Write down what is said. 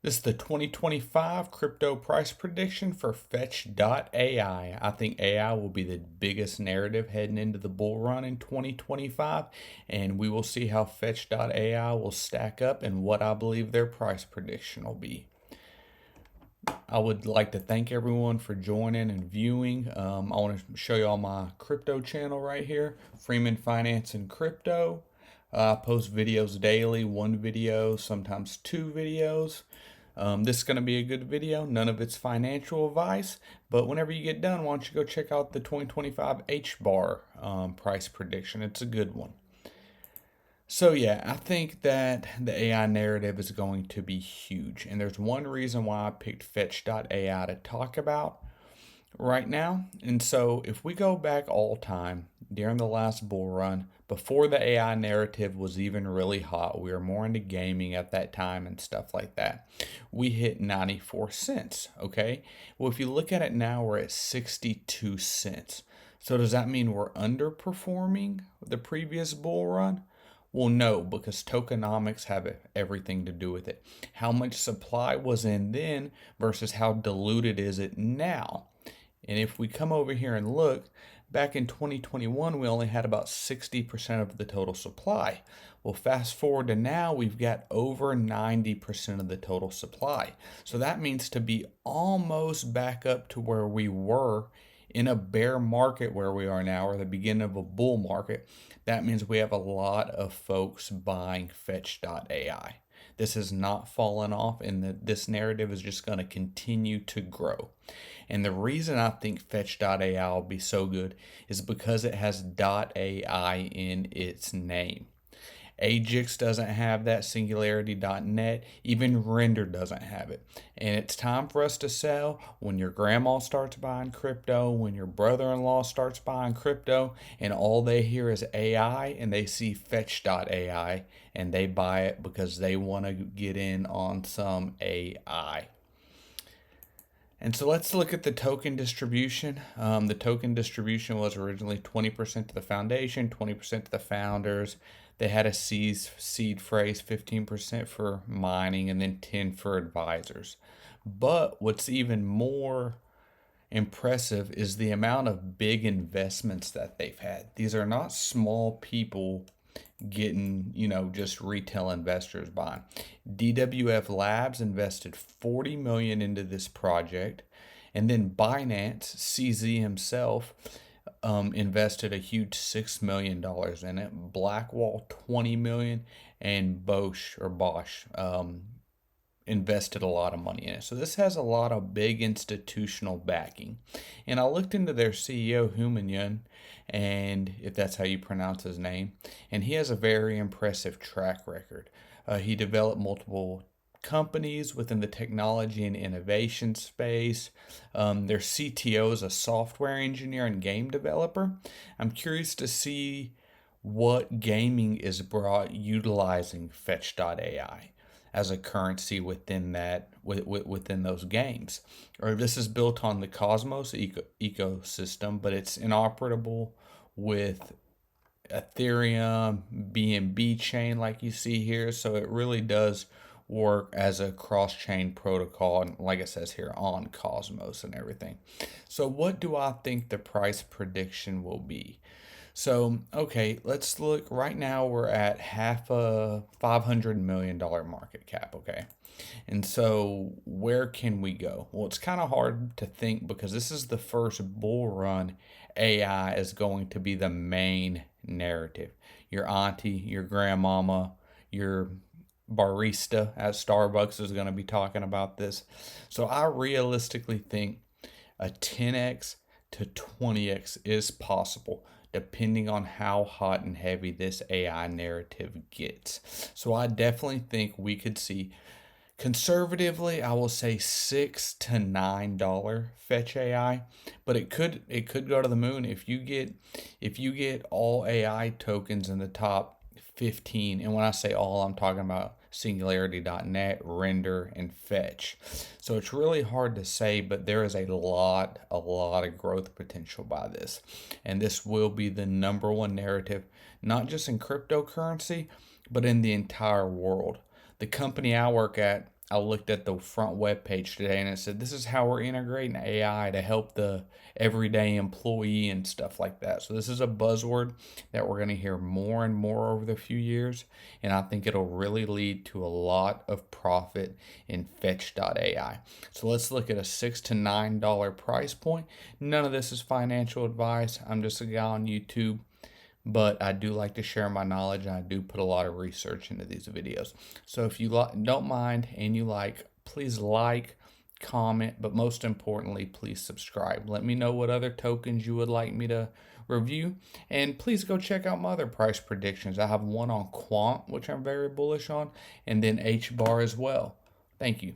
This is the 2025 crypto price prediction for Fetch.ai. I think AI will be the biggest narrative heading into the bull run in 2025, and we will see how Fetch.ai will stack up and what I believe their price prediction will be. I would like to thank everyone for joining and viewing. I want to show you all my crypto channel right here, Freeman Finance and Crypto. I post videos daily, one video, sometimes two videos. This is going to be a good video. None of it's financial advice, but whenever you get done, why don't you go check out the 2025 H-bar price prediction. It's a good one. So yeah, I think that the AI narrative is going to be huge. And there's one reason why I picked Fetch.ai to talk about right now. And so if we go back all time during the last bull run, before the AI narrative was even really hot, we were more into gaming at that time and stuff like that. We hit 94 cents, okay? Well, if you look at it now, we're at 62 cents. So does that mean we're underperforming the previous bull run? Well, no, because tokenomics have everything to do with it. How much supply was in then versus how diluted is it now? And if we come over here and look, back in 2021, we only had about 60% of the total supply. Well, fast forward to now, we've got over 90% of the total supply. So that means to be almost back up to where we were in a bear market where we are now, or the beginning of a bull market, that means we have a lot of folks buying Fetch.ai. This has not fallen off, and this narrative is just going to continue to grow. And the reason I think Fetch.ai will be so good is because it has .ai in its name. Ajax doesn't have that, Singularity.net, even Render doesn't have it. And it's time for us to sell when your grandma starts buying crypto, when your brother-in-law starts buying crypto, and all they hear is AI and they see Fetch.ai and they buy it because they want to get in on some AI. And so let's look at the token distribution. The token distribution was originally 20% to the foundation, 20% to the founders. They had a seed phrase, 15% for mining, and then 10 for advisors. But what's even more impressive is the amount of big investments that they've had. These are not small people getting, just retail investors buying. DWF Labs invested 40 million into this project, and then Binance, CZ himself, invested a huge $6 million in it. Blackwall 20 million, and Bosch invested a lot of money in it. So this has a lot of big institutional backing. And I looked into their CEO, Humanyan, and if that's how you pronounce his name, and he has a very impressive track record. He developed multiple companies within the technology and innovation space. Their CTO is a software engineer and game developer. I'm curious to see what gaming is brought utilizing Fetch.ai as a currency within within those games. Or this is built on the Cosmos ecosystem, but it's interoperable with Ethereum, BNB chain like you see here. So it really does work as a cross-chain protocol, and like it says here, on Cosmos and everything. So what do I think the price prediction will be? So, okay, let's look. Right now, we're at half a $500 million market cap, okay? And so, where can we go? Well, it's kind of hard to think because this is the first bull run. AI is going to be the main narrative. Your auntie, your grandmama, your barista at Starbucks is going to be talking about this. So, I realistically think a 10x to 20x is possible, depending on how hot and heavy this AI narrative gets. So I definitely think we could see, conservatively, I will say $6 to $9 Fetch AI, but it could go to the moon if you get all AI tokens in the top 15. And when I say all, I'm talking about Singularity.net, Render, and Fetch. So it's really hard to say, but there is a lot of growth potential by this. And this will be the number one narrative, not just in cryptocurrency, but in the entire world. The company I work at I looked at the front web page today and it said this is how we're integrating AI to help the everyday employee and stuff like that. So this is a buzzword that we're going to hear more and more over the few years, and I think it'll really lead to a lot of profit in Fetch.ai. So let's look at a $6 to $9 price point. None of this is financial advice. I'm just a guy on YouTube, but I do like to share my knowledge, and I do put a lot of research into these videos. So if you don't mind and you like, please like, comment, but most importantly, please subscribe. Let me know what other tokens you would like me to review, and please go check out my other price predictions. I have one on Quant, which I'm very bullish on, and then H bar as well. Thank you.